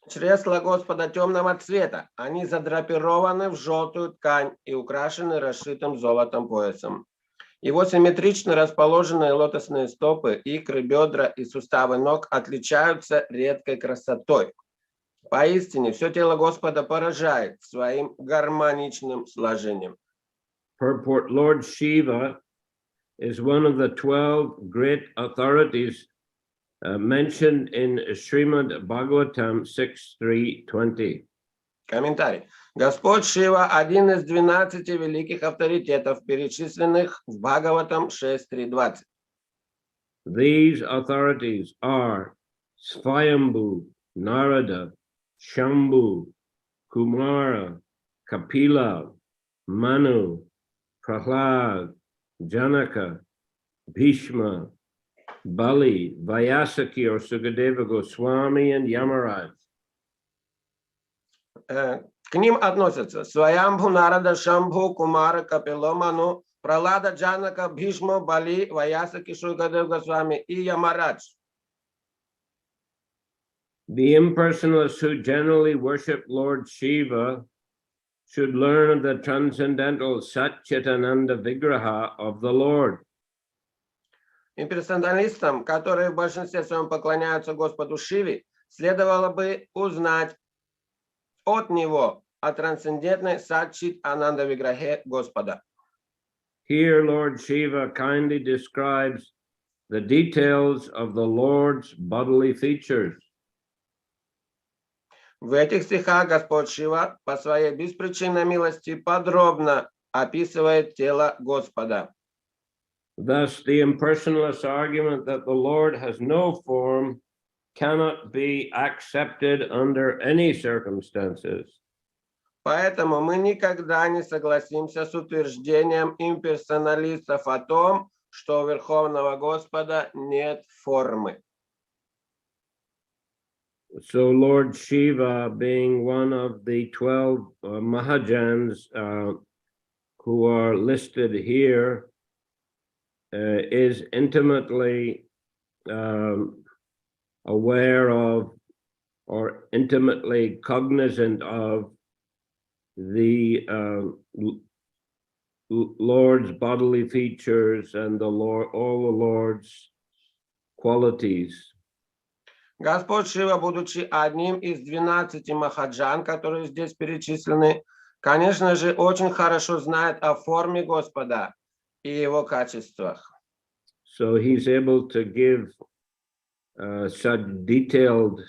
Чресла Господа темного цвета. Они задрапированы в желтую ткань и украшены расшитым золотом поясом. Его симметрично расположенные лотосные стопы, икры, бедра и суставы ног отличаются редкой красотой. Поистине, все тело Господа поражает своим гармоничным сложением. Purport: Lord Shiva is one of the 12 great authorities mentioned in Srimad Bhagavatam 6.3.20. Комментарий. Господь Шива – один из 12 великих авторитетов, перечисленных в Бхагаватам 6.3.20. These authorities are Swayambhu, Narada, Shambhu, Kumara, Kapila, Manu, Prahlad, Janaka, Bhishma, Bali, Vyasaki or Sukadeva Goswami, and Yamaraj. К ним относятся Сваямбху, Нарада, Шамбху, Кумара, Капило, Ману, Пралада, Джанака, Бхишма, Бали, Ваясаки, Шукадев Госвами и Ямарадж. The impersonalists who generally worship Lord Shiva should learn of the transcendental Satchitananda Vigraha of the Lord. Имперсоналистам, которые в большинстве своем поклоняются Господу Шиве, следовало бы узнать от него о трансцендентной Сатчит Ананда Виграхе Господа. Here, Lord Shiva kindly describes the details of the Lord's bodily features. В этих стихах Господь Шива по своей беспричинной милости подробно описывает тело Господа. Thus, the impersonalist argument that the Lord has no form cannot be accepted under any circumstances. Поэтому мы никогда не согласимся с утверждением имперсоналистов о том, что у Верховного Господа нет формы. So Lord Shiva, being one of the 12 Mahajans who are listed here, is intimately aware of or intimately cognizant of the Lord's bodily features and all the Lord's qualities. Господь Шива, будучи одним из 12 махаджан, которые здесь перечислены, конечно же, очень хорошо знает о форме Господа и его качествах. So he's able to give such detailed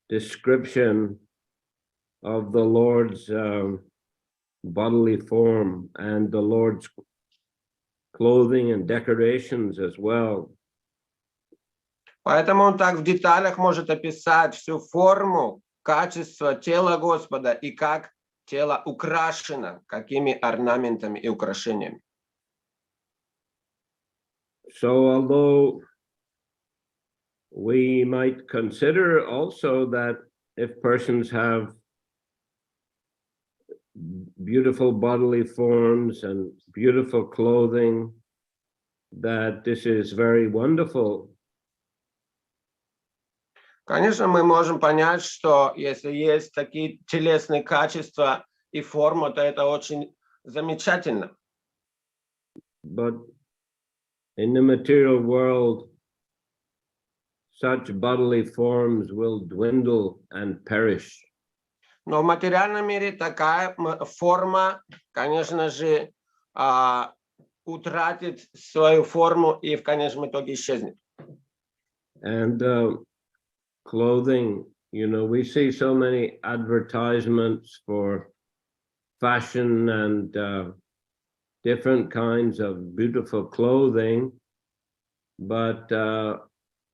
description of the Lord's bodily form and the Lord's clothing and decorations as well. Поэтому он так в деталях может описать всю форму, качество тела Господа и как тело украшено, какими орнаментами и украшениями. So although we might consider also that if persons have beautiful bodily forms and beautiful clothing, that this is very wonderful. Конечно, мы можем понять, что если есть такие телесные качества и форма, то это очень замечательно. But in the material world, such bodily forms will dwindle and perish. Но в материальном мире такая форма, конечно же, утратит свою форму и в конечном итоге исчезнет. And clothing, you know, we see so many advertisements for fashion and different kinds of beautiful clothing, but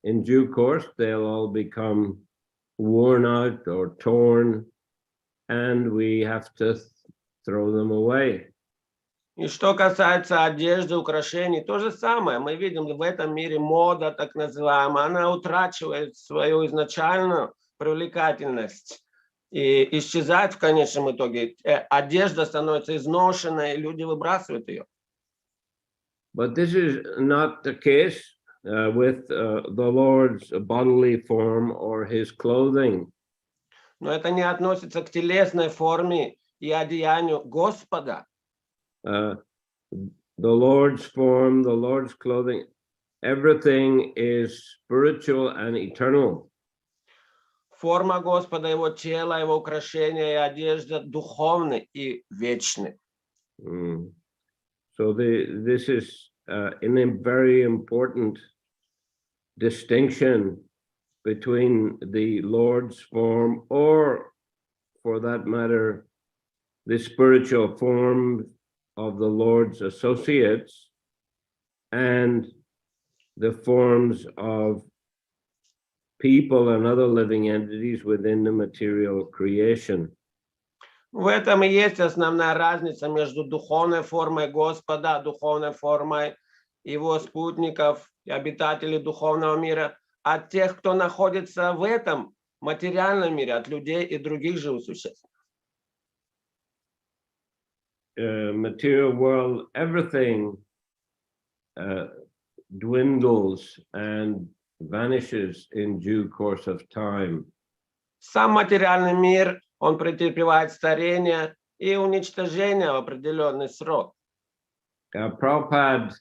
in due course they'll all become worn out or torn, and we have to throw them away. И что касается одежды, украшений, то же самое. Мы видим в этом мире мода, так называемая, она утрачивает свою изначальную привлекательность и исчезает в конечном итоге. Одежда становится изношенной, и люди выбрасывают ее. But this is not the case with the Lord's bodily form or his clothing. Но это не относится к телесной форме и одеянию Господа. The Lord's form, the Lord's clothing, everything is spiritual and eternal. Форма Господа, его тело, его украшения и одежда духовны и вечны. So this is a very important distinction between the Lord's form, or for that matter, the spiritual form of the Lord's associates, and the forms of people and other living entities within the material creation. В этом и есть основная разница между духовной формой Господа, духовной формой его спутников и обитателей духовного мира, от тех, кто находится в этом материальном мире, от людей и других живых существ. Material world, everything dwindles and vanishes in due course of time. Сам материальный мир, он претерпевает старение и уничтожение в определенный срок. Prabhupada,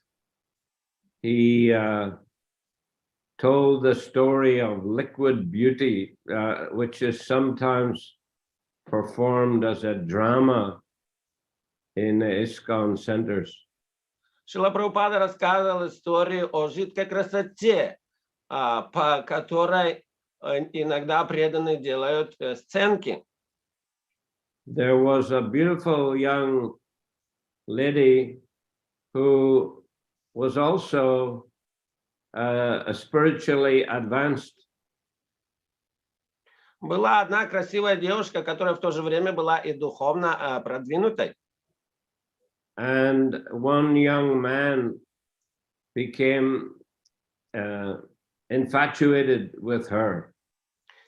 he told the story of liquid beauty, which is sometimes performed as a drama in the ISKCON centers. Шрила Прабхупада рассказывал историю о жидкой красоте, по которой иногда преданные делают сценки. There was a beautiful young lady who was also spiritually advanced. Была одна красивая девушка, которая в то же время была и духовно продвинутой. And one young man became infatuated with her.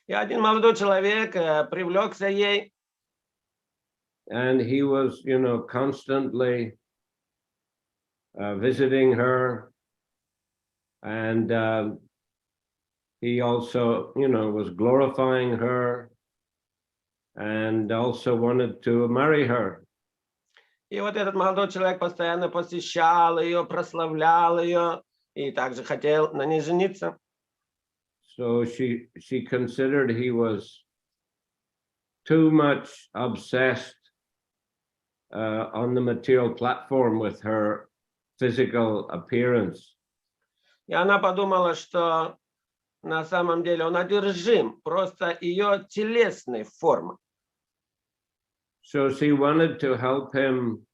И один молодой человек привлекся ей. And he was, constantly visiting her. And he also, was glorifying her and also wanted to marry her. И вот этот молодой человек постоянно посещал ее, прославлял ее и также хотел на ней жениться. So she considered he was too much obsessed on the material platform with her physical appearance. И она подумала, что на самом деле он одержим просто ее телесной формой. So she wanted to help him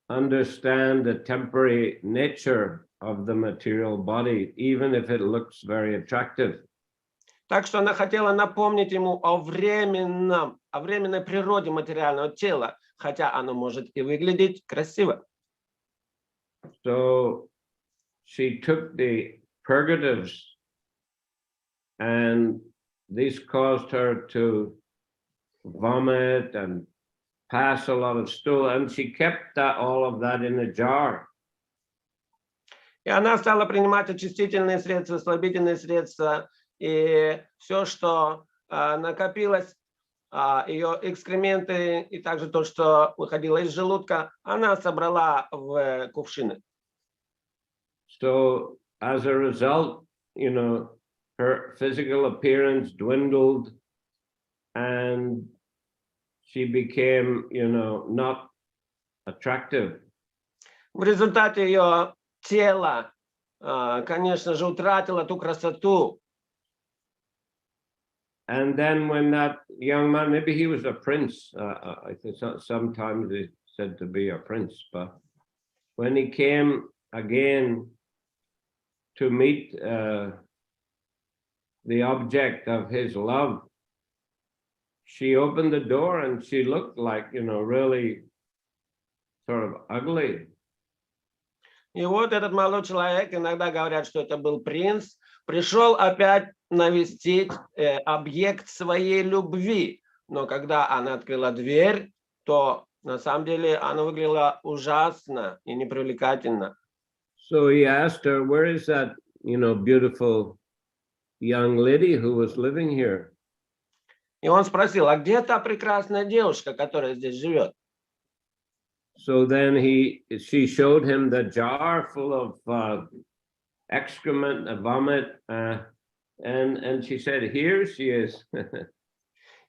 understand the temporary nature of the material body, even if it looks very attractive. Так что она хотела напомнить ему о временной природе материального тела, хотя оно может и выглядеть красиво. So she took the purgatives, and this caused her to vomit and pass a lot of stool, and she kept all of that in a jar. И она стала принимать очистительные средства, слабительные средства, и все, что накопилось, ее экскременты, и также то, что выходило из желудка, она собрала в кувшины. So as a result, her physical appearance dwindled, and she became, not attractive. В результате ее тело, конечно же, утратило ту красоту. And then when that young man, maybe he was a prince, I think sometimes he's said to be a prince, but when he came again to meet the object of his love, she opened the door and she looked like, really sort of ugly. И вот этот молодой человек, иногда говорят, что это был принц, пришел опять навестить объект своей любви. Но когда она открыла дверь, то на самом деле она выглядела ужасно и непривлекательно. So he asked her, where is that, beautiful young lady who was living here? И он спросил, а где та прекрасная девушка, которая здесь живет? So then she showed him the jar full of excrement, vomit, and she said, "Here she is."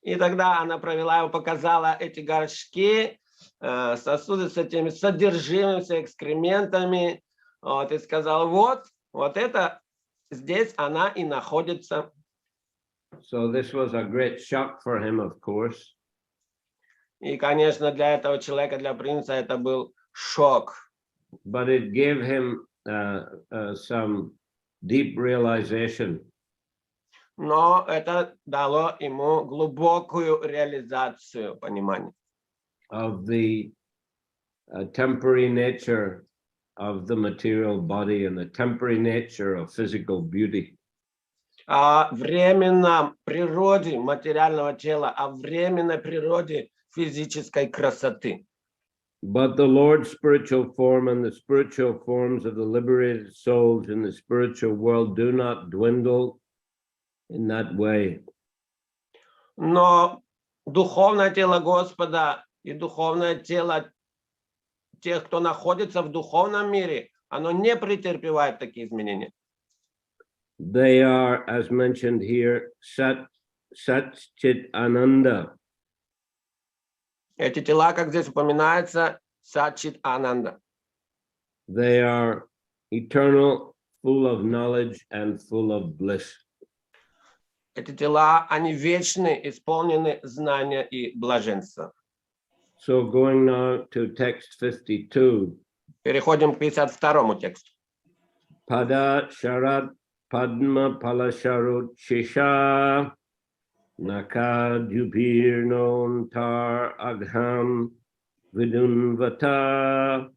И тогда она провела его, показала эти горшки, сосуды с этими содержимым, с экскрементами, вот, и сказала, вот это здесь она и находится. So this was a great shock for him, of course. И, конечно, для этого человека, для принца, это был шок. But it gave him some deep realization. Но это дало ему глубокую реализацию понимания. Of the temporary nature of the material body and the temporary nature of physical beauty. О временном природе материального тела, о временной природе физической красоты. But the Lord's spiritual form and the spiritual forms of the liberated souls in the spiritual world do not dwindle in that way. Но духовное тело Господа и духовное тело тех, кто находится в духовном мире, оно не претерпевает такие изменения. They are, as mentioned here, Sat Chit Ananda. Эти тела, как здесь упоминается, Сачит Ананда. They are eternal, full of knowledge and full of bliss. Эти тела, они вечны, исполнены знания и блаженства. So going now to text 52. Переходим к 52-му тексту. Pada Sharat Padma Palasharut Shisha Naka Jupir Non Tar Agham Vidunvata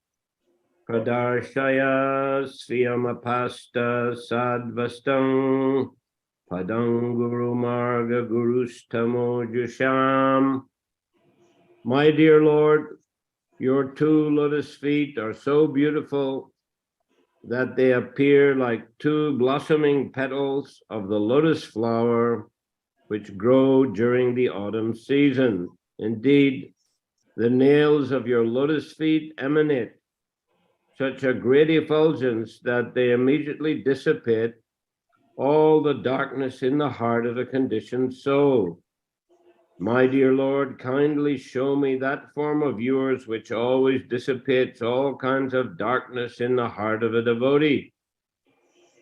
Pradarshaya Sviyamapasta Sadvastam Padanguru Marga Gurustamo Jusham. My dear Lord, your two lotus feet are so beautiful that they appear like two blossoming petals of the lotus flower which grow during the autumn season. Indeed, the nails of your lotus feet emanate such a great effulgence that they immediately dissipate all the darkness in the heart of a conditioned soul. My dear Lord, kindly show me that form of yours which always dissipates all kinds of darkness in the heart of a devotee.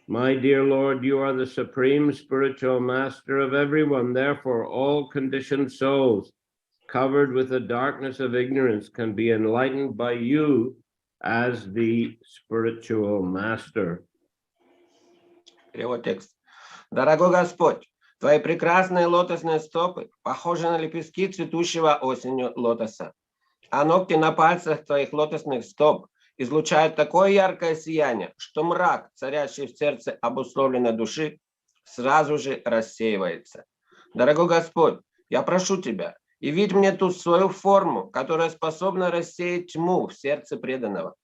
My dear Lord, you are the supreme spiritual master of everyone. Therefore, all conditioned souls covered with the darkness of ignorance can be enlightened by you as the spiritual master. Перевод текста. Дорогой Господь, твои прекрасные лотосные стопы похожи на лепестки цветущего осенью лотоса, а ногти на пальцах твоих лотосных стоп излучают такое яркое сияние, что мрак, царящий в сердце обусловленной души, сразу же рассеивается. Дорогой Господь, я прошу Тебя, явить мне ту свою форму, которая способна рассеять тьму в сердце преданного.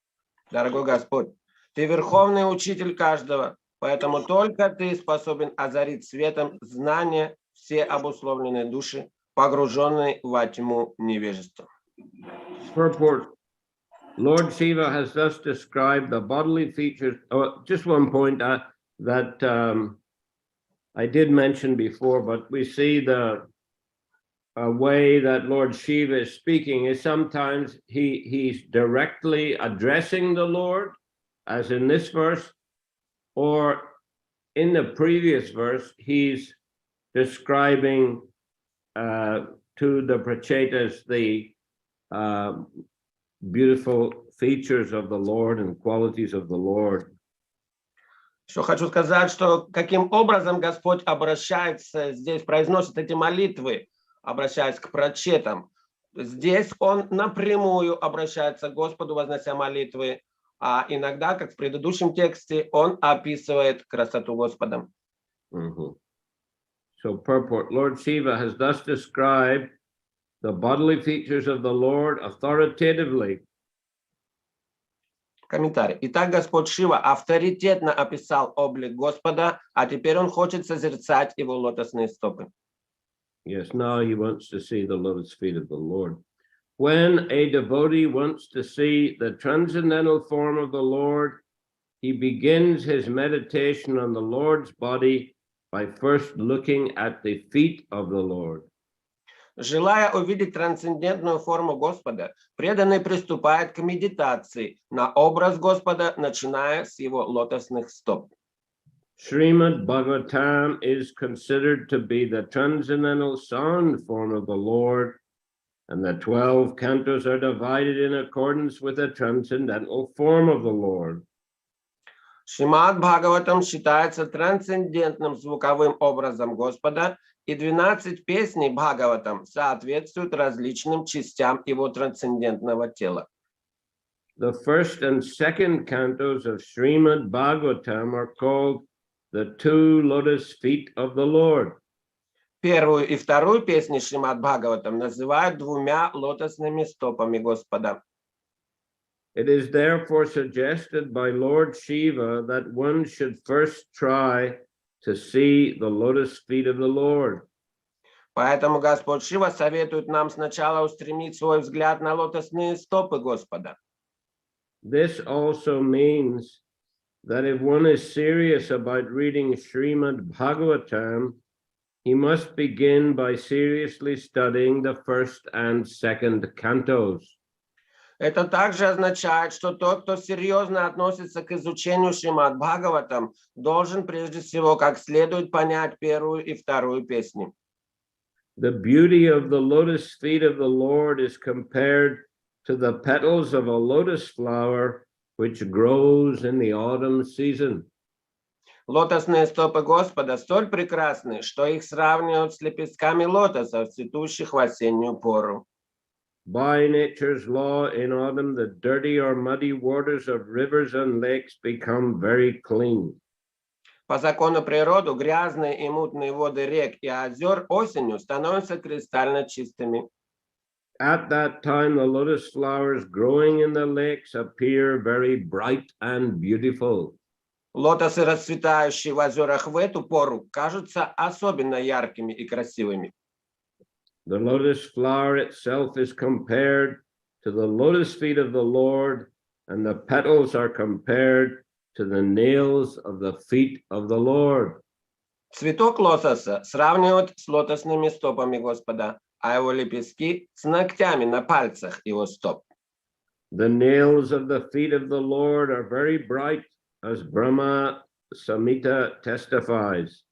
Дорогой Господь, Ты верховный учитель каждого, поэтому только Ты способен озарить светом знания все обусловленные души, погруженные во тьму невежества. Purport. Lord Shiva has thus described the bodily features. Oh, just one point that I did mention before, but we see the way that Lord Shiva is speaking is sometimes he's directly addressing the Lord, as in this verse, or in the previous verse, he's describing to the prachetas the beautiful features of the Lord and qualities of the Lord. Еще хочу сказать, что каким образом Господь обращается, здесь произносит эти молитвы, обращаясь к прачетам. Здесь Он напрямую обращается к Господу, вознося молитвы, а иногда, как в предыдущем тексте, Он описывает красоту Господа. So purport, Lord Shiva has thus described the bodily features of the Lord authoritatively. Комментарий. Итак, Господь Шива авторитетно описал облик Господа, а теперь Он хочет созерцать Его лотосные стопы. Yes, now he wants to see the lotus feet of the Lord. When a devotee wants to see the transcendental form of the Lord, he begins his meditation on the Lord's body by first looking at the feet of the Lord. Желая увидеть трансцендентную форму Господа, преданный приступает к медитации на образ Господа, начиная с его лотосных стоп. Srimad Bhagavatam is considered to be the transcendental sound form of the Lord, and the 12 cantos are divided in accordance with the transcendental form of the Lord. Шримад Бхагаватам считается трансцендентным звуковым образом Господа, и 12 песней Бхагаватам соответствуют различным частям его трансцендентного тела. The first and second cantos of Srimad Bhagavatam are called the two lotus feet of the Lord. Первую и вторую песни Шримад Бхагаватам называют двумя лотосными стопами Господа. It is therefore suggested by Lord Shiva that one should first try to see the lotus feet of the Lord. Поэтому Господь Шива советует нам сначала устремить свой взгляд на лотосные стопы Господа. This also means that if one is serious about reading Srimad Bhagavatam, he must begin by seriously studying the first and second cantos. Это также означает, что тот, кто серьезно относится к изучению Шримад Бхагаватам, должен прежде всего как следует понять первую и вторую песни. The beauty of the lotus feet of the Lord is compared to the petals of a lotus flower which grows in the autumn season. Лотосные стопы Господа столь прекрасны, что их сравнивают с лепестками лотоса, цветущих в осеннюю пору. By nature's law, in autumn, the dirty or muddy waters of rivers and lakes become very clean. По закону природы грязные и мутные воды рек и озер осенью становятся кристально чистыми. At that time, the lotus flowers growing in the lakes appear very bright and beautiful. Лотосы, расцветающие в озерах в эту пору, кажутся особенно яркими и красивыми. The lotus flower itself is compared to the lotus feet of the Lord, and the petals are compared to the nails of the feet of the Lord. Цветок лотоса сравнивают с лотосными стопами Господа, а его лепестки с ногтями на пальцах его стоп. The nails of the feet of the Lord are very bright, as Brahma Samhita testifies.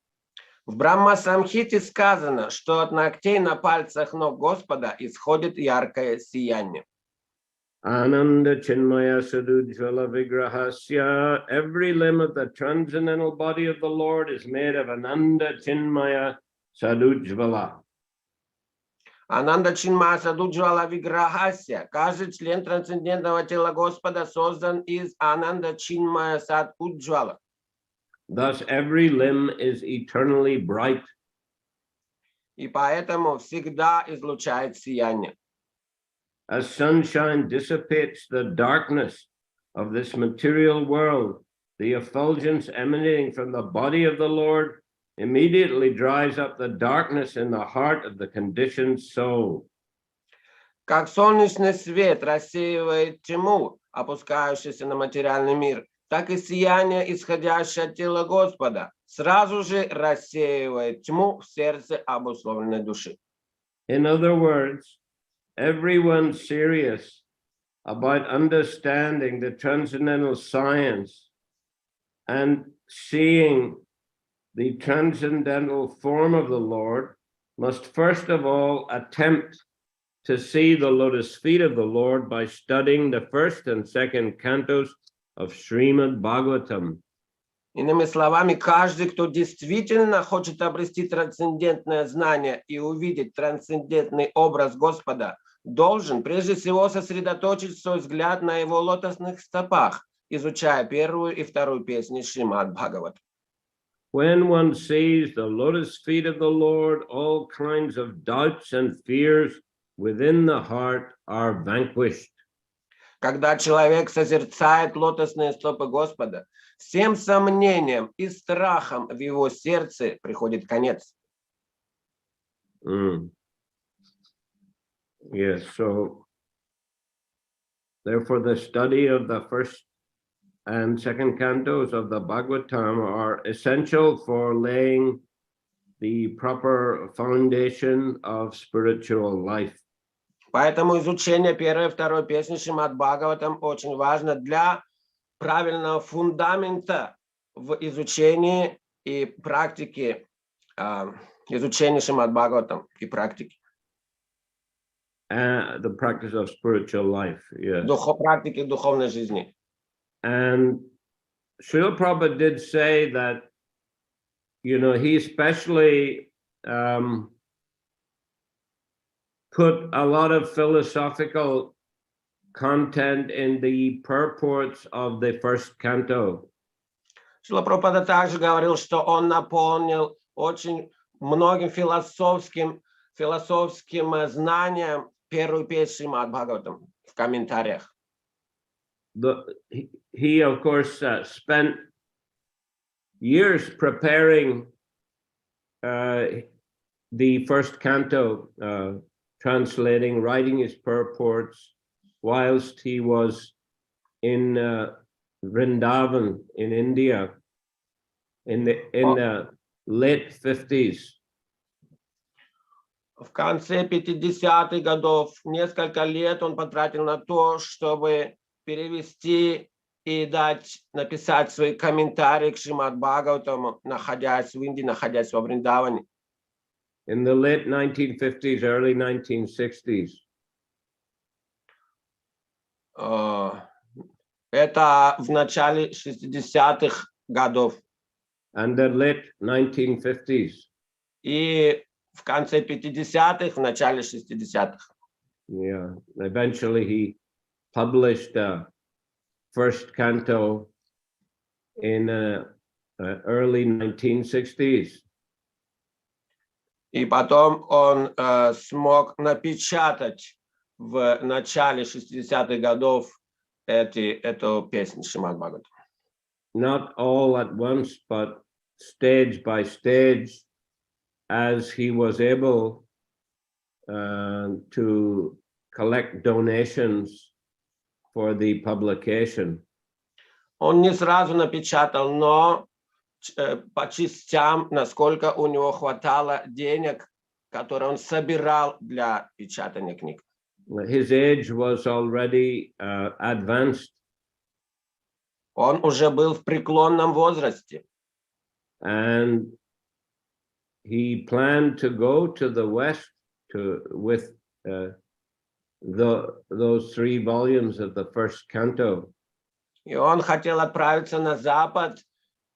В Брахма-самхите сказано, что от ногтей на пальцах ног Господа исходит яркое сияние. Ananda Chinmaya Sadujvala Vigrahasya. Every limb of the transcendental body of the Lord is made of Ananda Chinmaya Sadujvala. Ананда Чинмая Садуджвала Виграхасья. Каждый член трансцендентного тела Господа создан из Ананда Чинмая Сад Уджвала. Thus, every limb is eternally bright. И поэтому всегда излучает сияние. As sunshine dissipates the darkness of this material world, the effulgence emanating from the body of the Lord immediately dries up the darkness in the heart of the conditioned soul. Как солнечный свет рассеивает тьму, опускающуюся на материальный мир, так и сияние, исходящее от тела Господа, сразу же рассеивает тьму в сердце обусловленной души. In other words, everyone serious about understanding the transcendental science and seeing the transcendental form of the Lord must first of all attempt to see the lotus feet of the Lord by studying the first and second cantos of Srimad Bhagavatam. Иными словами, каждый, кто действительно хочет обрести трансцендентное знание и увидеть трансцендентный образ Господа, должен прежде всего сосредоточить свой взгляд на его лотосных стопах, изучая первую и вторую песни Шримад Бхагават. When one sees the lotus feet of the Lord, all kinds of doubts and fears within the heart are vanquished. Когда человек созерцает лотосные стопы Господа, всем сомнениям и страхам в его сердце приходит конец. Yes, so therefore the study of the first and second cantos of the Bhagavatam are essential for laying the proper foundation of spiritual life. Поэтому изучение первой и второй песни Шримад Бхагаватам очень важно для правильного фундамента в изучении и практике изучения Шримад Бхагаватам и практики. The practice of spiritual life, yes. Практики духовной жизни. And Srila Prabhupada did say that, he especially put a lot of philosophical content in the purports of the first canto. Шрила Прабхупада также говорил, что он наполнил очень многим философским знанием первую песню Шримад Бхагаватам в комментариях. He of course spent years preparing the first canto, translating, writing his purports, whilst he was in Vrindavan in India in the late 50s. В конце 50-х годов несколько лет он потратил на то, чтобы перевести и написать свои комментарии к Шримад Бхагаватаму, находясь в Индии, находясь во Вриндаване. In the late 1950s, early 1960s. Это в начале 60-х годов. And the late 1950s. И в конце 50-х, в начале 60-х. Yeah, eventually he published first canto in early 1960s. И потом он смог напечатать в начале 60-х годов эту песню Шримад Бхагаватам. Not all at once, but stage by stage, as he was able to collect donations for the publication. Он не сразу напечатал, но по частям, насколько у него хватало денег, которые он собирал для печатания книг. His age was already advanced. Он уже был в преклонном возрасте. And he planned to go to the West with those 3 volumes of the first canto. И он хотел отправиться на Запад,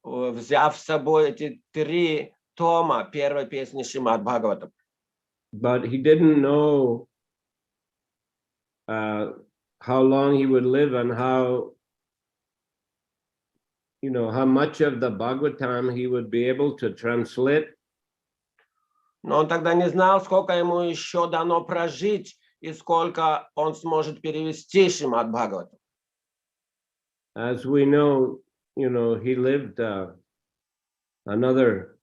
взяв с собой эти 3 тома первой песни Шримад Бхагаватам. But he didn't know how long he would live and how much of the Bhagavatam he would be able to translate. Но он тогда не знал, сколько ему еще дано прожить и сколько он сможет перевести Шримад Бхагаватам. As we know, he lived another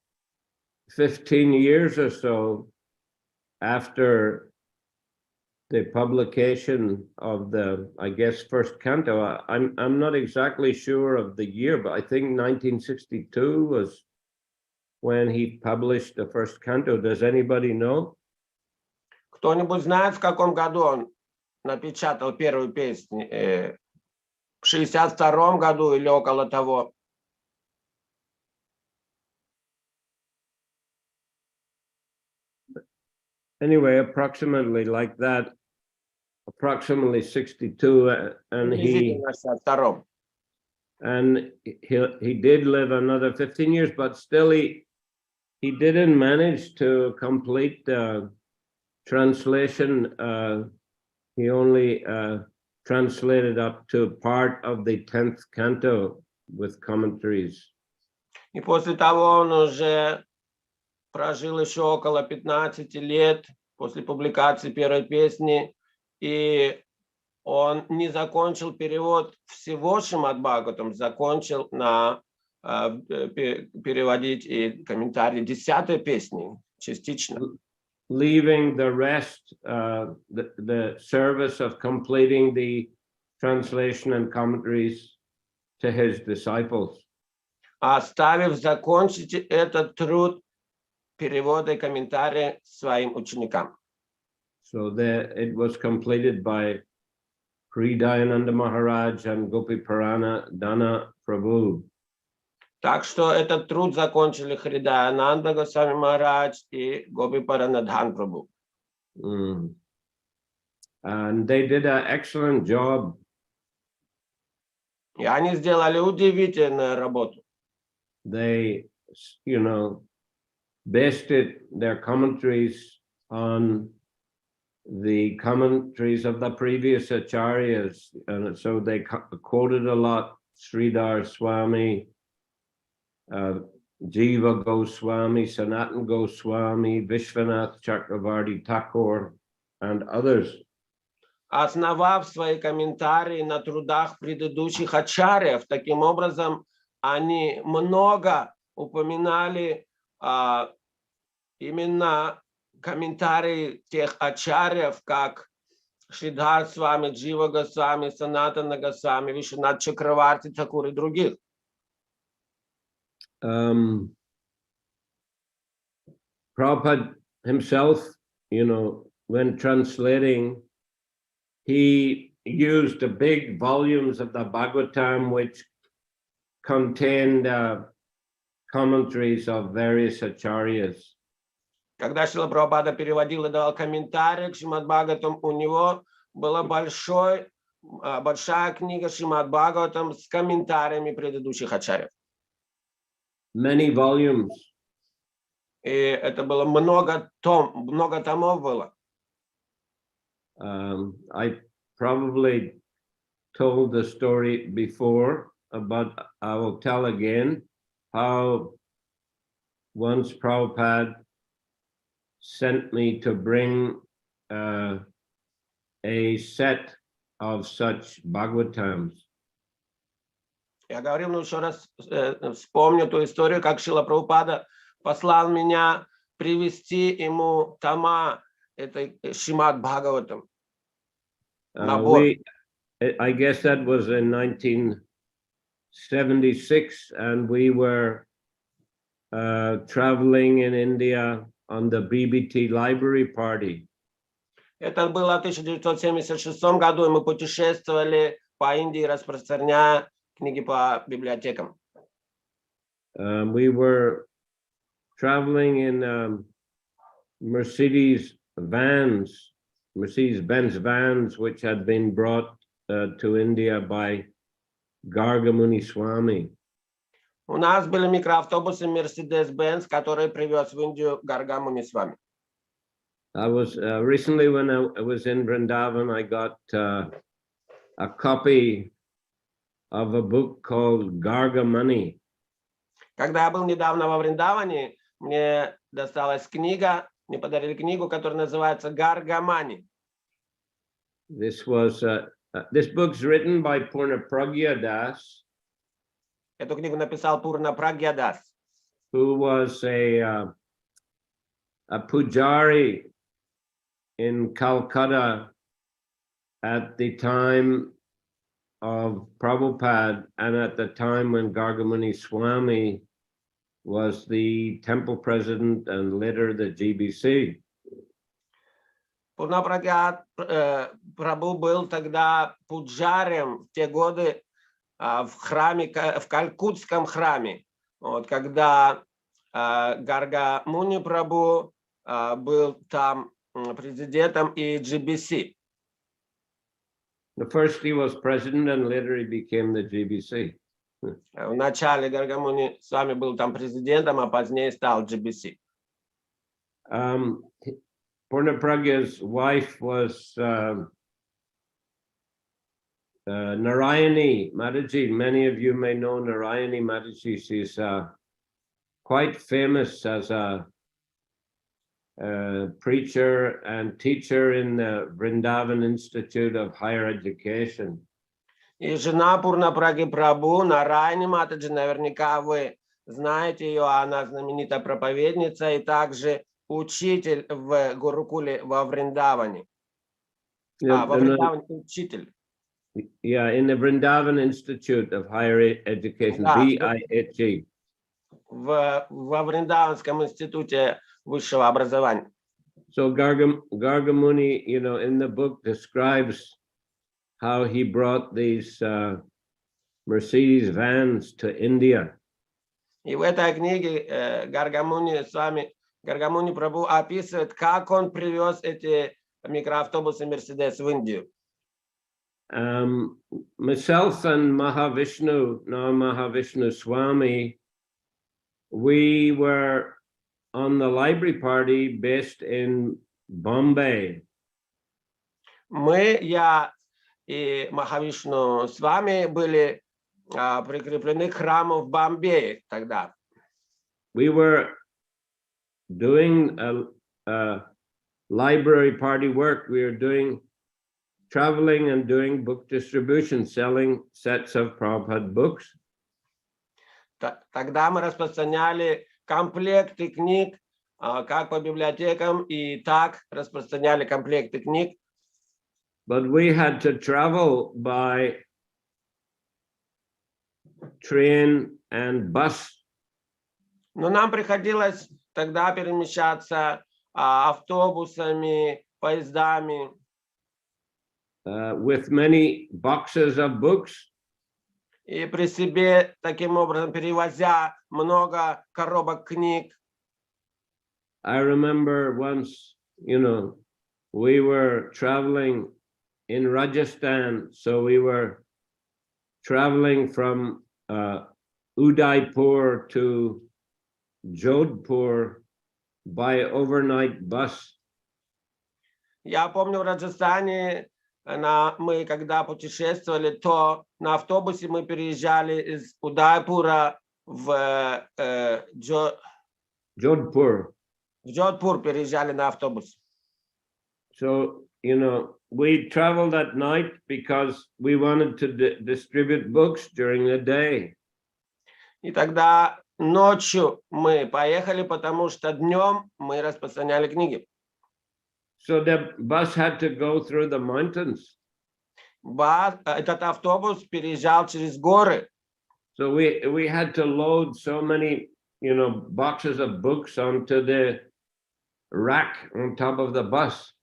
15 years or so after the publication of the, I guess, first canto. I'm not exactly sure of the year, but I think 1962 was when he published the first canto. Does anybody know? Кто-нибудь знает, в каком году он напечатал первую песню? В 62-м году или около того? Anyway, approximately like that, approximately 62, and he did live another 15 years, but still he didn't manage to complete the translation. He only translated up to part of the 10th canto with commentaries. И после того он уже прожил еще около 15 лет после публикации первой песни, и он не закончил перевод всего Шримад Бхагаватам, закончил переводить и комментарии 10-й песни частично. leaving the rest, the service of completing the translation and commentaries to his disciples. Оставив закончить этот труд перевода и комментария своим ученикам. So that it was completed by Hridayananda Maharaj and Gopi Purana Dana Prabhu. Так что этот труд закончили Хридаянанда Госвами Махарадж и Гопи Паранадхан Прабhu. And they did an excellent job. И они сделали удивительную работу. They, based their commentaries on the commentaries of the previous acharyas, and so they quoted a lot Sridhar Swami, Jiva Goswami, Sanatan Goswami, Vishwanath Chakravarti Thakur, and others. Основав свои комментарии на трудах предыдущих ачарьев, таким образом они много упоминали именно комментарии тех ачарьев, как Шридхар Свами, Джива Госвами, Санатана Госвами, Вишванат Чакраварти Тхакур и других. Prabhupada himself, when translating, he used the big volumes of the Bhagavatam, which contained commentaries of various acharyas. Когда Шрила Прабхупада переводил и давал комментарии к Шримад Бхагаватам, у него была большая книга Шримад Бхагаватам с комментариями предыдущих ачарьев. Many volumes. И это было много томов было. I probably told the story before, but I will tell again how once Prabhupada sent me to bring a set of such Bhagavatams. Я говорил, еще раз вспомню ту историю, как Шрила Прабхупада послал меня привезти ему тома этой Шримад Бхагаватам. I guess that was in 1976, and we were traveling in India on the BBT library party. Это было в 1976 году, и мы путешествовали по Индии, распространяя книги по библиотекам. We were traveling in Mercedes-Benz vans, which had been brought to India by Gargamuni Swami. У нас были микроавтобусы Mercedes-Benz, которые привез в Индию Гаргамуни Свами. I was recently, when I was in Vrindavan, I got a copy of a book called Gargamuni. Когда я был недавно во Вриндаване, мне досталась книга, мне подарили книгу, которая называется Гаргамани. This book's written by Purna Pragya Das. Эту книгу написал Пурна Прагья Дас, who was a pujari in Calcutta at the time of Prabhupada and at the time when Gargamuni Swami was the temple president and later the Ji-Би-Си. Пурна Прагья Прабху был тогда пуджарем в те годы в храме, в Калькутском храме, когда Гаргамуни Прабху был там президентом и Джи-Би-Си. First he was president and later he became the Ji-Би-Си. Вначале Гаргамуни с вами был там президентом, а позднее стал Джи-Би-Си. Purna Pragya's wife was Narayani Mataji. Many of you may know Narayani Mataji. She's quite famous as a preacher and teacher in the Vrindavan Institute of Higher Education. И жена Пурна Праги Прабху, Нарайани Матаджи, наверняка вы знаете ее, она знаменитая проповедница и также учитель в Гурукуле во Вриндаване. Yeah, Во Вриндаване учитель. Yeah, in the Vrindavan Institute of Higher Education, Да, VIHE. во Вриндаванском институте высшего образования. So Gargamuni, you know, in the book describes how he brought these Mercedes vans to India. И в этой книге Гаргамуни Прабху описывает, как он привез эти микроавтобусы Мерседес в Индию. Myself and Mahavishnu, now Mahavishnu Swami, we were on the library party based in Bombay. Я и Махавишну с вами были прикреплены к храму в Бомбее тогда. We were doing a library party work. We were traveling and doing book distribution, selling sets of Prabhupada books. Тогда мы распространяли комплекты книг, как по библиотекам, и так распространяли комплекты книг. But we had to travel by train and bus. Но нам приходилось тогда перемещаться автобусами, поездами. With many boxes of books. И при себе таким образом перевозя много коробок книг. I remember once, you know, we were traveling in Rajasthan, so we were traveling from Udaipur to Jodhpur by overnight bus. Я помню, в Раджастане мы, когда путешествовали, то на автобусе мы переезжали из Удайпура в Jodhpur. В Джодхпур переезжали на автобус. So, you know, we traveled at night because we wanted to distribute books during the day. И тогда ночью мы поехали, потому что днем мы распространяли книги. So the bus had to go through the mountains. Этот автобус переезжал через горы. So we had to load so many, you know, boxes of books onto the rack on top of the bus.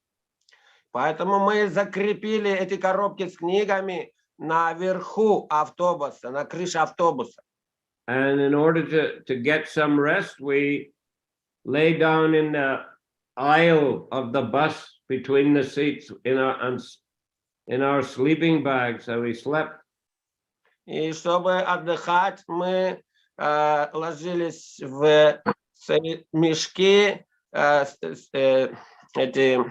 Поэтому мы закрепили эти коробки с книгами наверху автобуса, на крыше автобуса. And in order to get some rest, we lay down in the aisle of the bus between the seats in our sleeping bags, and we slept. И чтобы отдыхать, мы ложились в мешки, эти,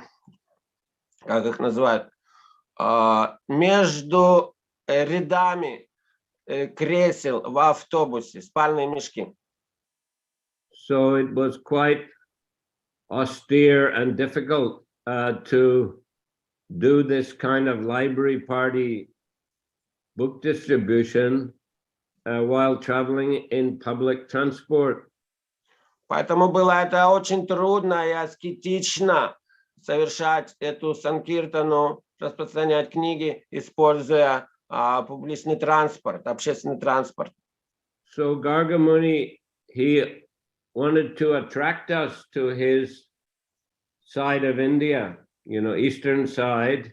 как их называют, между рядами кресел в автобусе, спальные мешки. So it was quite austere and difficult to do this kind of library party book distribution while traveling in public transport. Поэтому было это очень трудно и аскетично совершать эту санкиртану, распространять книги, используя публичный транспорт, общественный транспорт. So Gargamuni, he wanted to attract us to his side of India, you know, eastern side.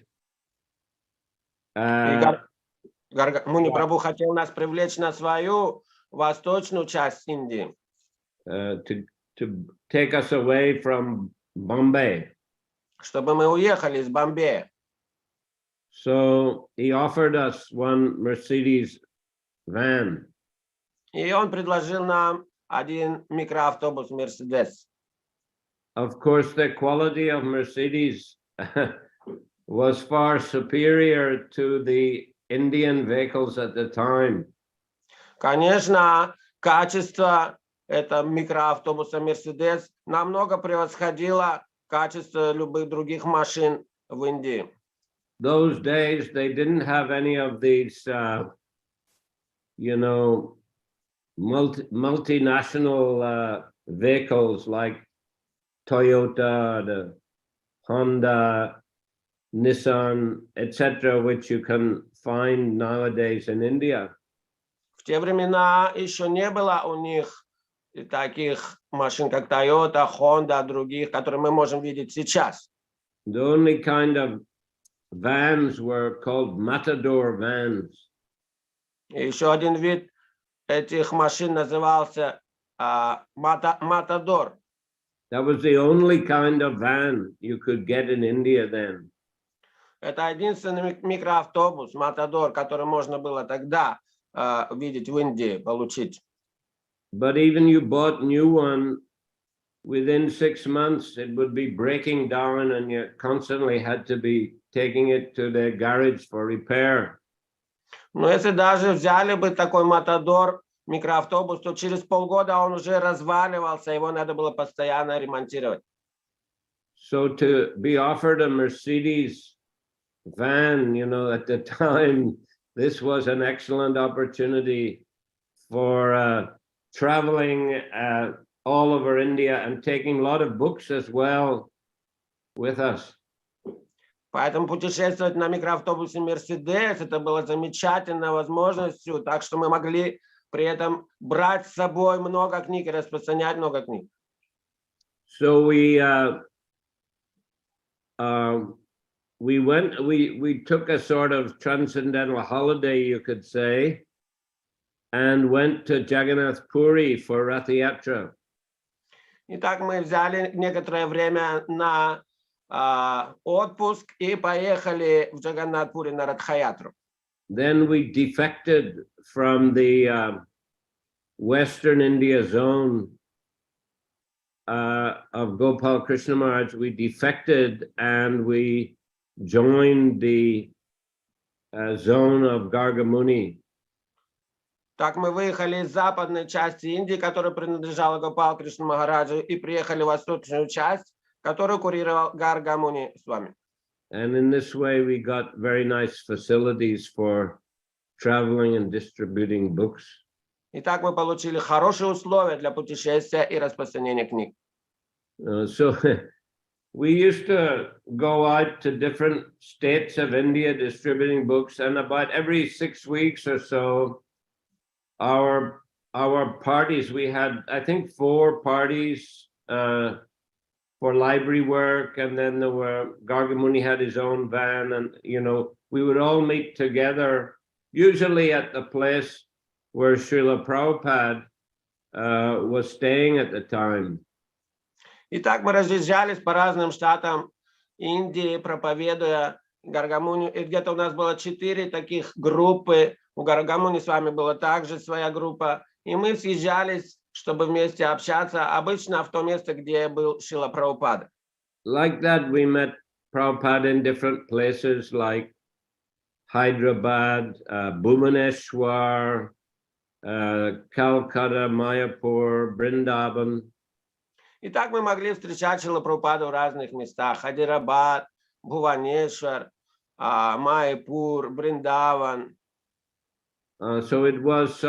Муни Прабху хотел нас привлечь на свою восточную часть Индии. To take us away from Bombay. Чтобы мы уехали из Бомбея. So he offered us one Mercedes van. И он предложил нам один микроавтобус Mercedes. Of course, the quality of Mercedes was far superior to the Indian vehicles at the time. Конечно, качество этого микроавтобуса Mercedes намного превосходило качество любых других машин в Индии. Those days, they didn't have any of these, you know, multinational vehicles like Toyota, the Honda, Nissan, etc., which you can find nowadays in India. В те времена еще не было у них таких машин, как Toyota, Honda, других, которые мы можем видеть сейчас. The only kind of vans were called matador vans. И еще один вид этих машин назывался Матадор. That was the only kind of van you could get in India then. Это единственный микроавтобус, Матадор, который можно было тогда видеть в Индии, получить. But even you bought new one, within 6 months, it would be breaking down and you constantly had to be taking it to the garage for repair. Но если даже взяли бы такой Матадор, микроавтобус, то через полгода он уже разваливался, его надо было постоянно ремонтировать. So to be offered a Mercedes van, you know, at the time, this was an excellent opportunity for traveling all over India and taking a lot of books as well with us. Поэтому путешествовать на микроавтобусе Мерседес, это было замечательной возможностью, так что мы могли при этом брать с собой много книг и распространять много книг. So we took a sort of transcendental holiday, you could say, and went to Jagannath Puri for Rath Yatra. Итак, мы взяли некоторое время на отпуск и поехали в Джаганнат-Пури на Радха-ятру. Then we defected from the Western India zone of Gopal Krishna Maharaj. We defected and we joined the zone of Gargamuni. Так мы выехали из западной части Индии, которая принадлежала Гопал Кришна Махараджу, и приехали в восточную часть, которую курировал Гаргамуни с вами. And in this way, we got very nice facilities for traveling and distributing books. Итак, мы получили хорошие условия для путешествия и распространения книг. So we used to go out to different states of India distributing books, and about every 6 weeks or so, our parties, we had, I think, 4 parties for library work, and then there were, Gargamuni had his own van, and, you know, we would all meet together, usually at the place where Shrila Prabhupada was staying at the time. Итак, мы разъезжались по разным штатам Индии, проповедуя Гаргамунию. И где-то у нас было 4 таких группы. У Гаргамуни с вами была также своя группа. И мы съезжались, чтобы вместе общаться, обычно в то место, где был Шрила Прабхупада. Like that, we met Prabhupada in different places like Hyderabad, Bhubaneswar, Calcutta, Mayapur, Vrindavan. Итак, мы могли встречать Шрилу Прабхупаду в разных местах. Хайдарабад, Бхуванешвар, Майпур, Вриндаван. So it was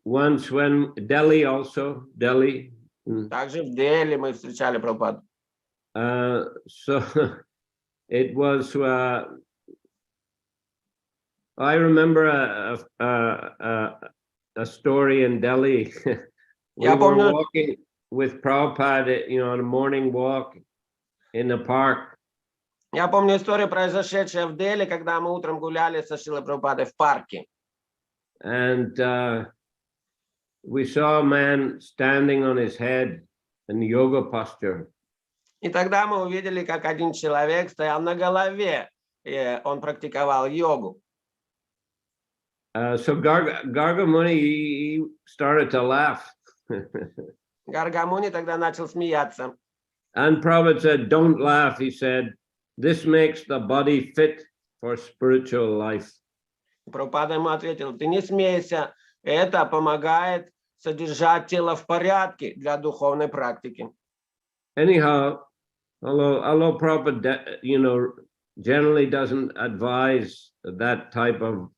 once when Delhi also, Delhi. Также в Дели мы встречали Прабхупаду. So it was, I remember a story in Delhi. We were walking with Prabhupada, you know, on a morning walk in the park. Я помню историю, произошедшую в Дели, когда мы утром гуляли со Шрилой Прабхупадой в парке. And we saw a man standing on his head in yoga posture. И тогда мы увидели, как один человек стоял на голове, и он практиковал йогу. So Gargamuni, he started to laugh. Гаргамуни тогда начал смеяться. And Prabhupada said, "Don't laugh," he said. "This makes the body fit for spiritual life." Прабхупада ему ответил: ты не смейся, это помогает содержать тело в порядке для духовной практики. Anyhow, although Prabhupada, you know, generally doesn't advise that type of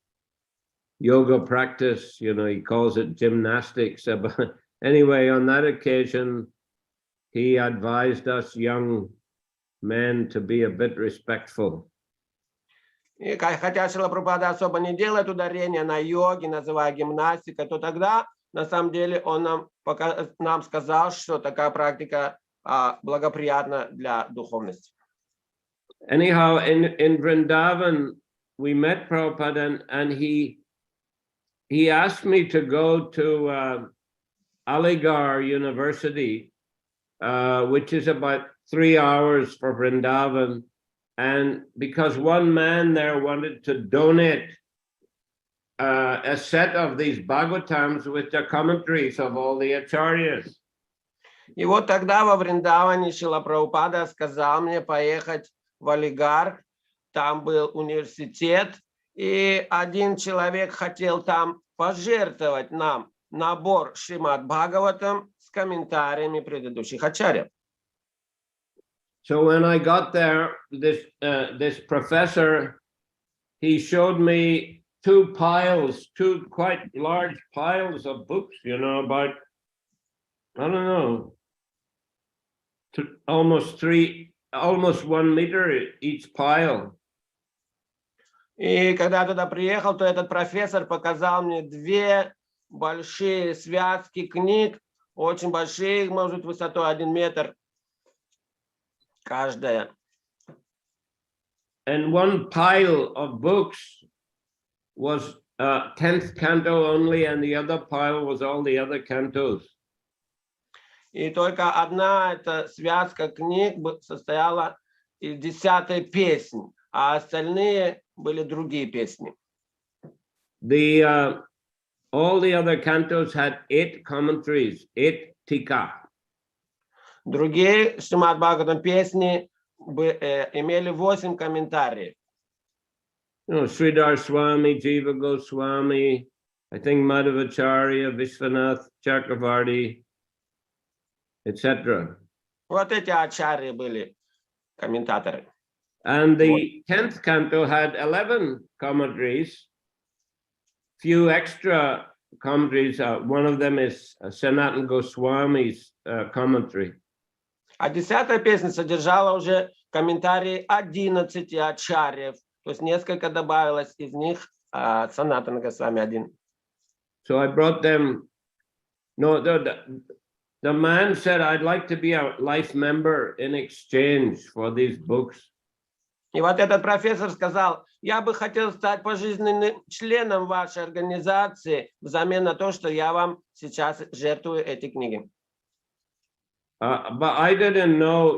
yoga practice, you know, he calls it gymnastics, anyway, on that occasion, he advised us young men to be a bit respectful. И хотя Шрила Прабхупада особо не делает ударения на йоге, называя гимнастикой, то тогда на самом деле он нам сказал, что такая практика благоприятна для духовности. Anyhow, in Vrindavan, we met Prabhupada, and he asked me to go to Aligarh University, which is about 3 hours for Vrindavan. And because one man there wanted to donate a set of these Bhagavatams with the commentaries of all the acharyas. И вот тогда во Вриндаване Шрила Прабхупада сказал мне поехать в Алигарх, там был университет, и один человек хотел там пожертвовать нам набор Шримад Бхагаватам с комментариями предыдущих ачарьев. So when I got there, this professor, he showed me two quite large piles of books, about, I don't know, almost 1 meter each pile. И когда я туда приехал, то этот профессор показал мне 2 большие связки книг, очень большие, может, высотой 1 метр каждая. And one pile of books was 10th canto only, and the other pile was all the other cantos. И только одна эта связка книг состояла из 10-й песни, а остальные были другие песни. All the other cantos had 8 commentaries, 8 tika. Другие Шримад Бхагаватам песни имели 8 комментариев. Sridhar Swami, Jiva Goswami, I think Madhavacharya, Vishwanath Chakravarti, etc. Вот эти ачарьи были комментаторы. And the 10th canto had 11 commentaries, few extra commentaries. One of them is Sanatana Goswami's commentary. А 10-я песня содержала уже комментарии 11 ачарьев, то есть несколько добавилось из них, Санатана Госвами один. So I brought them. No, the man said, I'd like to be a life member in exchange for these books. И вот этот профессор сказал, я бы хотел стать пожизненным членом вашей организации взамен на то, что я вам сейчас жертвую эти книги. But I didn't know,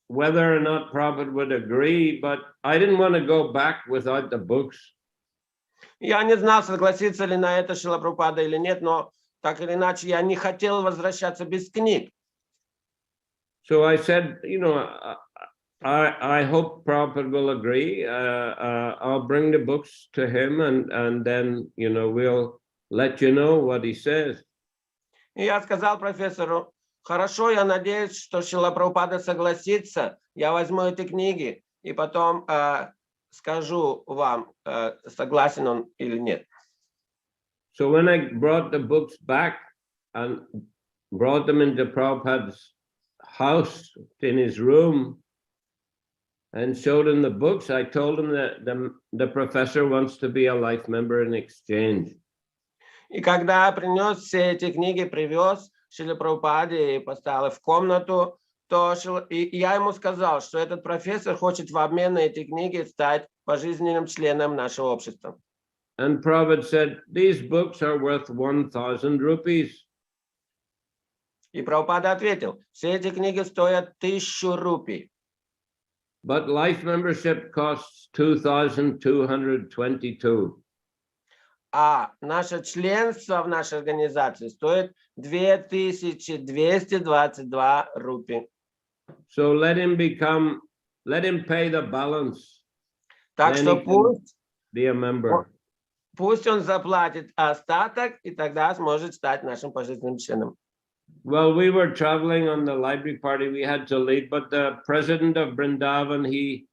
whether or not Prabhupada would agree, but I didn't want to go back without the books. Я не знал, согласится ли на это Шрила Прабхупада или нет, но так или иначе я не хотел возвращаться без книг. So I said, I hope Prabhupada will agree. I'll bring the books to him, and then, we'll let you know what he says. И я сказал профессору, хорошо, я надеюсь, что Шрила Прабхупада согласится, я возьму эти книги и потом скажу вам, согласен он или нет. So when I brought the books back and brought them into Prabhupada's house, in his room, and showed him the books, I told him that the professor wants to be a life member in exchange. И когда я принес все эти книги, привез Шриле Прабхупаде и поставил в комнату, то я ему сказал, что этот профессор хочет в обмен на эти книги стать пожизненным членом нашего общества. And Prabhupada said, these books are worth 1,000 rupees. И Прабхупада ответил, все эти книги стоят 1000 рупий. But life membership costs 2,222. А наше членство в нашей организации стоит 2222 рупии. So let him pay the balance. Так что be a member. Пусть он заплатит остаток, и тогда сможет стать нашим пожизненным членом. Well, we were traveling on the library party. We had to leave, but the president of Vrindavan, he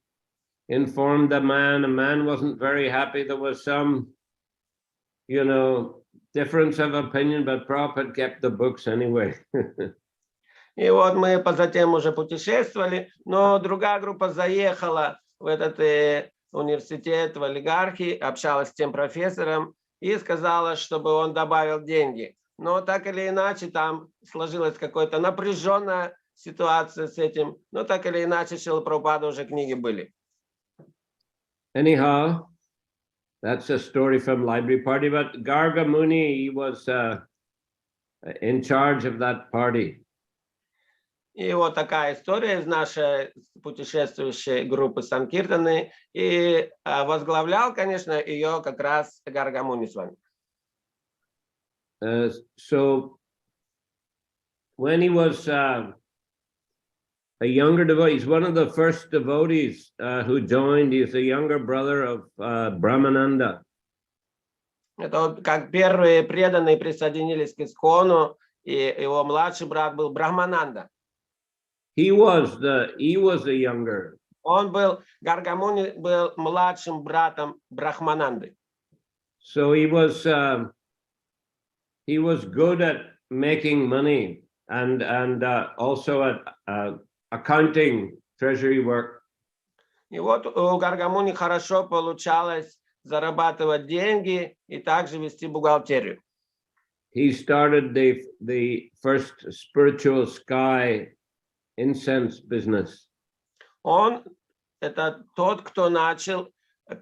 informed the man. The man wasn't very happy. There was some, difference of opinion, but Prabhupada kept the books anyway. И вот мы затем уже путешествовали, но другая группа заехала в этот университет, в олигархии, общалась с тем профессором и сказала, чтобы он добавил деньги. Но так или иначе там сложилась какая-то напряженная ситуация с этим. Но так или иначе Шрила Прабхупады уже книги были. Anyhow, that's a story from Library Party, but Garga Muni, he was in charge of that party. И вот такая история из нашей путешествующей группы Санкиртаны. И возглавлял, конечно, ее как раз Гарга Муни с вами. So when he was a younger devotee, he's one of the first devotees who joined. He's the younger brother of Brahmananda. Это вот как первые преданные присоединились к Искону, и его младший брат был Брахмананда. He was the younger. Он был, Гарга Муни был младшим братом Брахмананды. So he was good at making money and also at accounting, treasury work. И вот у Гарга Муни хорошо получалось зарабатывать деньги и также вести бухгалтерию. He started the first spiritual sky incense business. Он это тот, кто начал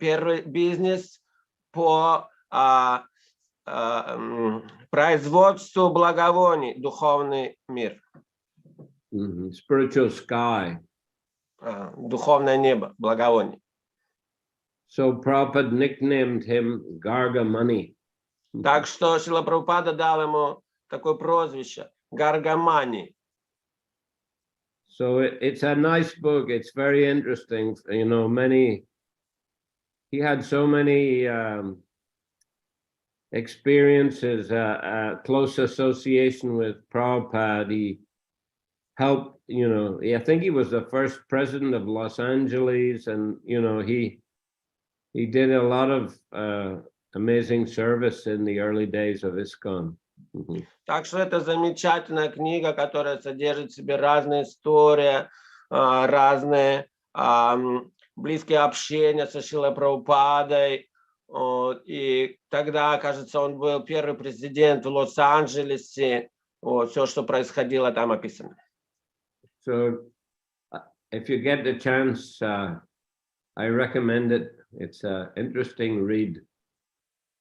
первый бизнес по производству благовоний, духовный мир. Spiritual sky. Духовное небо, благовоний. So Prabhupada nicknamed him Garga Muni. Так что Шрила Прабхупада дал ему такое прозвище Гаргамани. So it's a nice book. It's very interesting. You know, he had so many experiences, close association with Prabhupada. He helped, you know, I think he was the first president of Los Angeles, and, you know, he did a lot of amazing service in the early days of ISKCON. Так что это замечательная книга, которая содержит в себе разные истории, разные близкие общения со Шрилой Прабхупадой. И тогда, кажется, он был первый президент в Лос-Анджелесе. Все, что происходило, там описано. So, if you get the chance, I recommend it. It's an interesting read.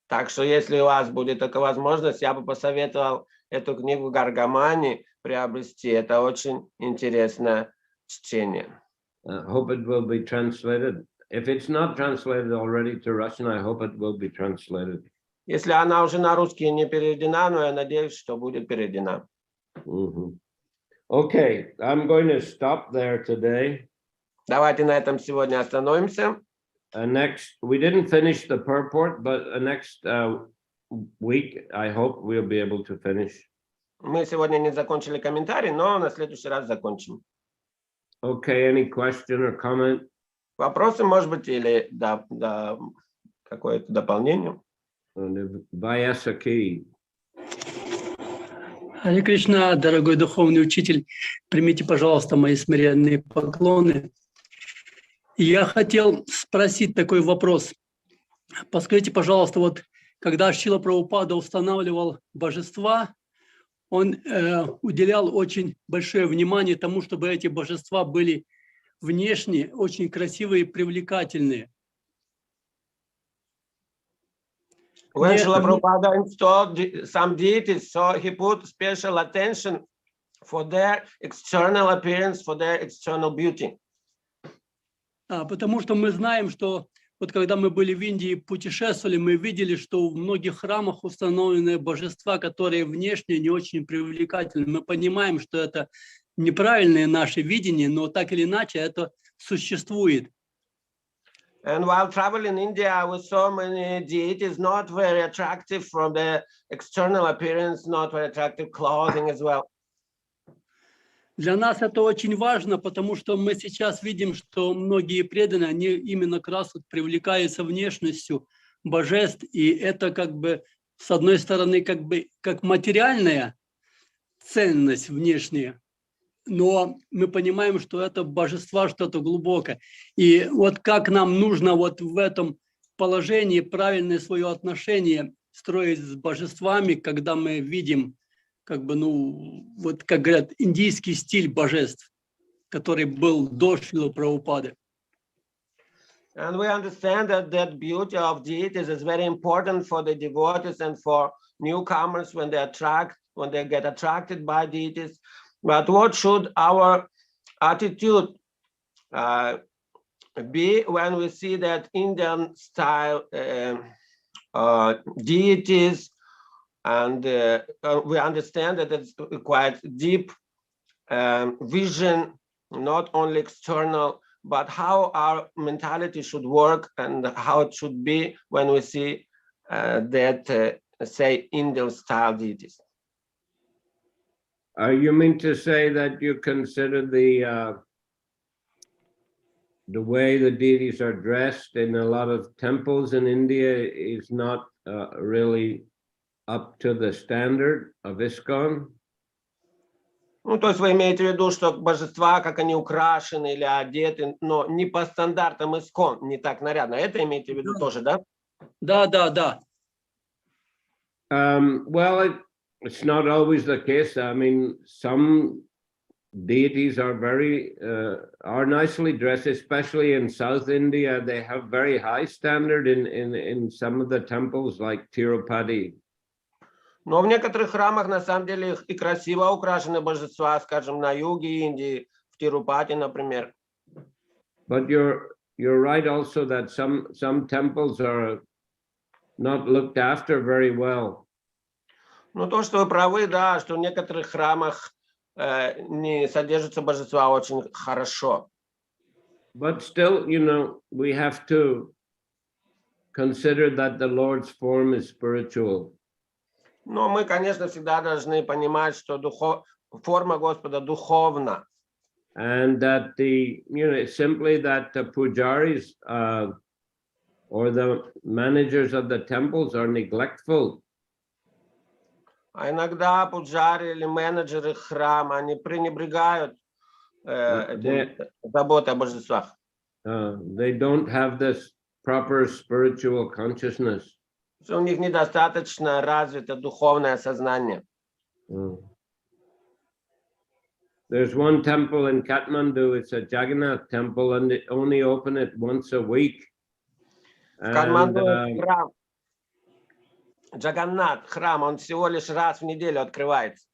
Так что, если у вас будет такая возможность, я бы посоветовал эту книгу Гаргамани приобрести. Это очень интересное чтение. I hope it will be translated. If it's not translated already to Russian, I hope it will be translated. Если она уже на русский не переведена, но я надеюсь, что будет переведена. Okay, I'm going to stop there today. Давайте на этом сегодня остановимся. Next, we didn't finish the purport, but next week, I hope we'll be able to finish. Мы сегодня не закончили комментарий, но на следующий раз закончим. Okay, any question or comment? Вопросы, может быть, или какое-то дополнение? Vayasaki. Харе Кришна, дорогой духовный учитель, примите, пожалуйста, мои смиренные поклоны. Я хотел спросить такой вопрос. Подскажите, пожалуйста, вот когда Шрила Прабхупада устанавливал божества, он уделял очень большое внимание тому, чтобы эти божества были внешне очень красивые и привлекательные. When Шрила Прабхупада installed some deities, so he put special attention for their external appearance, for their external beauty. Потому что мы знаем, что вот когда мы были в Индии, путешествовали, мы видели, что в многих храмах установлены божества, которые внешне не очень привлекательны. Мы понимаем, что это неправильное наше видение, но так или иначе это существует. And while traveling in India with so many deities, not very attractive from the external appearance, not very attractive clothing as well. Для нас это очень важно, потому что мы сейчас видим, что многие преданные, они именно как раз вот привлекаются внешностью божеств, и это как бы с одной стороны, как бы как материальная ценность внешняя, но мы понимаем, что это божества что-то глубокое. И вот как нам нужно вот в этом положении правильное свое отношение строить с божествами, когда мы видим, как бы, ну, вот как говорят, индийский стиль божеств, который был до Шрилы Прабхупады. And we understand that beauty of deities is very important for the devotees and for newcomers when they get attracted by deities. But what should our attitude be when we see that Indian style deities, and we understand that it's quite deep vision, not only external, but how our mentality should work and how it should be when we see that, say, Indian style deities. You mean to say that you consider the way the deities are dressed in a lot of temples in India is not really up to the standard of ISKCON? Ну, то есть вы имеете в виду, что божества, как они украшены или одеты, но не по стандартам ISKCON, не так нарядно. Это имеете в виду тоже, да? Да, да, да. Well, it's not always the case. I mean, some deities are are nicely dressed, especially in South India. They have very high standard in some of the temples like Tirupati. Но в некоторых храмах на самом деле и красиво украшены божества, скажем, на юге Индии, в Тирупати, например. But you're right also that some temples are not looked after very well. Ну, то, что вы правы, да, что в некоторых храмах не содержатся божества очень хорошо. But still, you know, we have to consider that the Lord's form is spiritual. Но мы, конечно, всегда должны понимать, что форма Господа духовна. And that simply that the pujaris or the managers of the temples are neglectful. А иногда пуджари или менеджеры храма, они пренебрегают заботой о божествах. They don't have this proper spiritual consciousness. У них недостаточно развито духовное сознание. There's one temple in Kathmandu, it's a Jagannath temple, and they only open it once a week. В Катманду храм, Джаганнат, храм, он всего лишь раз в неделю открывается.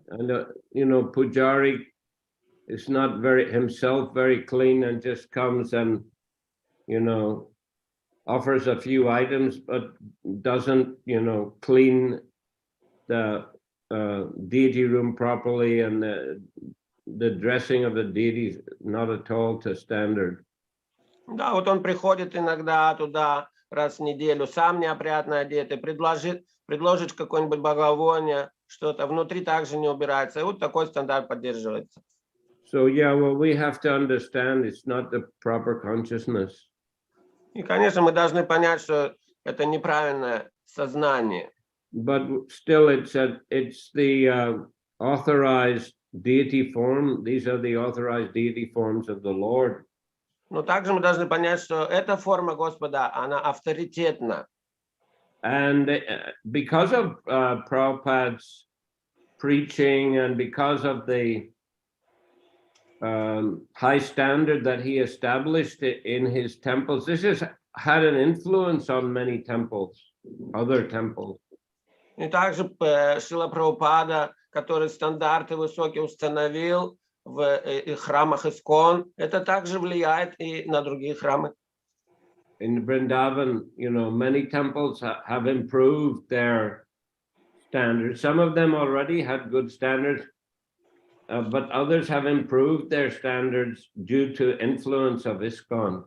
And Pujari is not himself very clean and just comes and offers a few items, but doesn't clean the deity room properly, and the dressing of the deities not at all to standard. Да, вот он приходит иногда туда раз в неделю, сам неопрятно одет, и предложит какое-нибудь благовоние, что-то внутри также не убирается. И вот такой стандарт поддерживается. So yeah, well, we have to understand it's not the proper consciousness. И, конечно, мы должны понять, что это неправильное сознание. But still, it's the authorized deity form. These are the authorized deity forms of the Lord. Но также мы должны понять, что эта форма Господа, она авторитетна. And because of Prabhupada's preaching and because of the high standard that he established in his temples, this has had an influence on many temples, other temples. И также Шрила Прабхупада, который стандарты высокие установил в храмах ISKCON, это также влияет и на другие храмы. In Vrindavan, many temples have improved their standards. Some of them already had good standards, but others have improved their standards due to influence of ISKCON.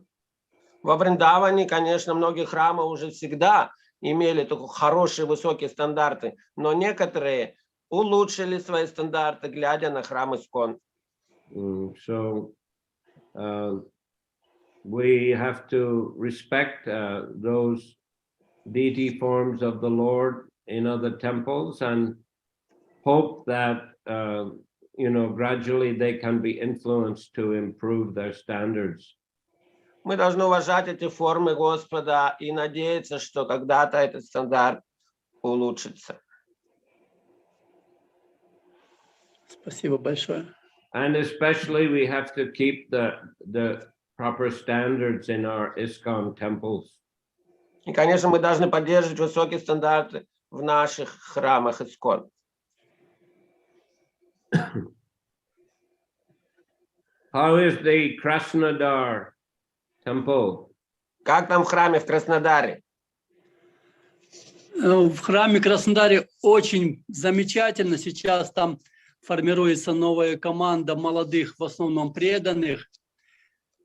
Во Вриндаване, конечно, многие храмы уже всегда имели такие хорошие высокие стандарты, но некоторые улучшили свои стандарты, глядя на храм ISKCON. So we have to respect those deity forms of the Lord in other temples and hope that, gradually they can be influenced to improve their standards. Мы должны уважать эти формы Господа и надеяться, что когда-то этот стандарт улучшится. Спасибо большое. And especially we have to keep the proper standards in our ISKCON temples. И, конечно, мы должны поддерживать высокие стандарты в наших храмах ИСККОН. How is the Krasnodar temple? Как там в храме в Краснодаре? В храме Краснодаре очень замечательно. Сейчас там формируется новая команда молодых, в основном преданных.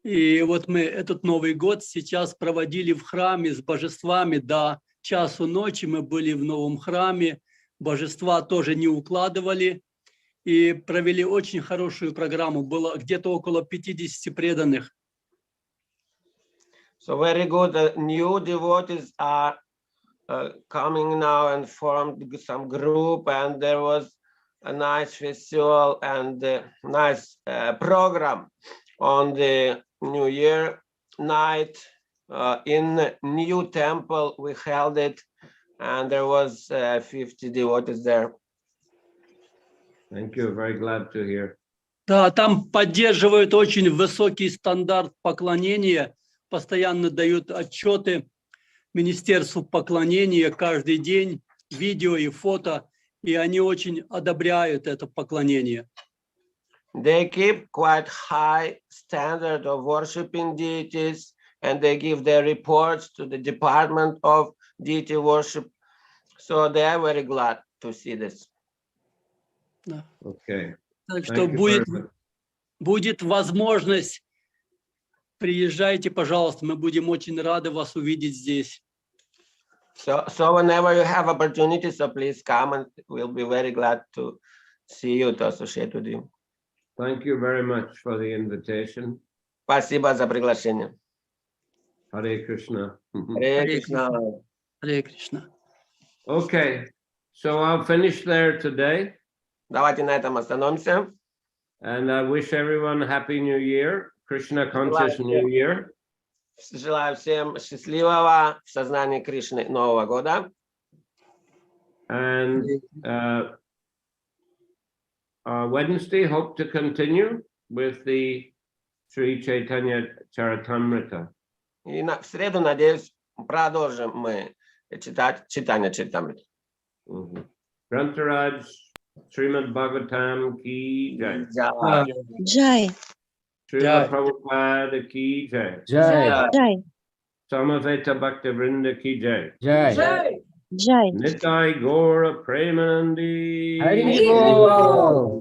И вот мы этот Новый год сейчас проводили в храме с божествами до часу ночи. Мы были в новом храме. Божества тоже не укладывали. И провели очень хорошую программу. Было где-то около 50 преданных. So very good. New devotees are coming now and formed some group, and there was a nice festival and nice program on the New Year night in new temple. We held it, and there was 50 devotees there. Thank you. Very glad to hear. Да, там поддерживают очень высокий стандарт поклонения, постоянно дают отчеты Министерству поклонения каждый день, видео и фото, и они очень одобряют это поклонение. They keep quite high standard of worshiping deities, and they give their reports to the Department of Deity Worship. So they are very glad to see this. Да. Okay. Так что будет возможность, приезжайте, пожалуйста, мы будем очень рады вас увидеть здесь. So whenever you have opportunity, so please come, and we'll be very glad to see you, to associate with you. Thank you very much for the invitation. Спасибо за приглашение. Hare Krishna. Харе Кришна. Харе Кришна. Okay, so I'll finish there today. Давайте на этом остановимся. And I wish everyone Happy New Year, Krishna Conscious New Year. Желаю всем счастливого в сознании Кришны Нового года. And Wednesday, hope to continue with the Sri Chaitanya Charitamrita. И в среду, надеюсь, продолжим мы читать читание Чаритамриты. Grantaraj Srimad Bhagavatam ki jai. Jai. Srila Prabhupada ki jai. Jai. Jai. Samaveta Bhaktivinoda ki jai. Jai. Jai. Nitai Gaura Premanandi. Hari Bol.